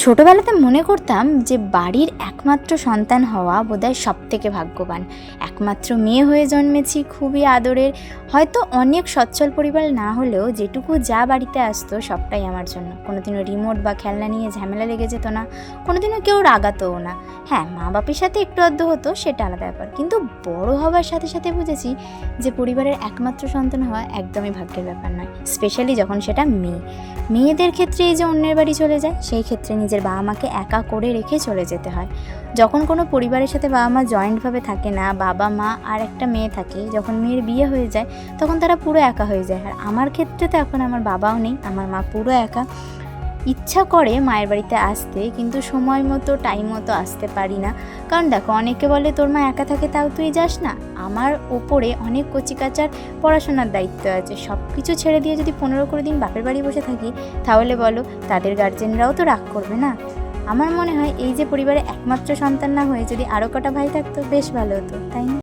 ছোটবেলাতে মনে করতাম যে বাড়ির একমাত্র সন্তান হওয়া বোধহয় সবথেকে ভাগ্যবান। একমাত্র মেয়ে হয়ে জন্মেছি, খুবই আদরের। হয়তো অনেক সচ্ছল পরিবার না হলেও যেটুকু যা বাড়িতে আসতো সবটাই আমার জন্য। কোনোদিনও রিমোট বা খেলনা নিয়ে ঝামেলা লেগে যেত না, কোনোদিনও কেউ রাগাতও না। হ্যাঁ, মা বাপের সাথে একটু আধটু হতো, সেটা আলাদা ব্যাপার। কিন্তু বড় হওয়ার সাথে সাথে বুঝেছি যে পরিবারের একমাত্র সন্তান হওয়া একদমই ভাগ্যের ব্যাপার নয়, স্পেশালি যখন সেটা মেয়ে। মেয়েদের ক্ষেত্রে এই যে অন্যের বাড়ি চলে যায়, সেই ক্ষেত্রে নিজের বাবা মাকে একা করে রেখে চলে যেতে হয়। যখন কোনো পরিবারের সাথে বাবা মা জয়েন্টভাবে থাকে না, বাবা মা আর একটা মেয়ে থাকে, যখন মেয়ের বিয়ে হয়ে যায় তখন তারা পুরো একা হয়ে যায়। আর আমার ক্ষেত্রে তো এখন আমার বাবাও নেই, আমার মা পুরো একা। ইচ্ছা করে মায়ের বাড়িতে আসতে, কিন্তু সময় মতো টাইম মতো আসতে পারি না। কারণ দেখো, অনেকে বলে তোর মা একা থাকে তাও তুই যাস না। আমার ওপরে অনেক কচিকাচার পড়াশোনার দায়িত্ব আছে। সব কিছু ছেড়ে দিয়ে যদি 15-20 দিন বাপের বাড়ি বসে থাকি, তাহলে বলো তাদের গার্জেনরাও তো রাগ করবে না? আমার মনে হয় এই যে পরিবারে একমাত্র সন্তান না হয়ে যদি আরও কটা ভাই থাকতো বেশ ভালো হতো, তাই না?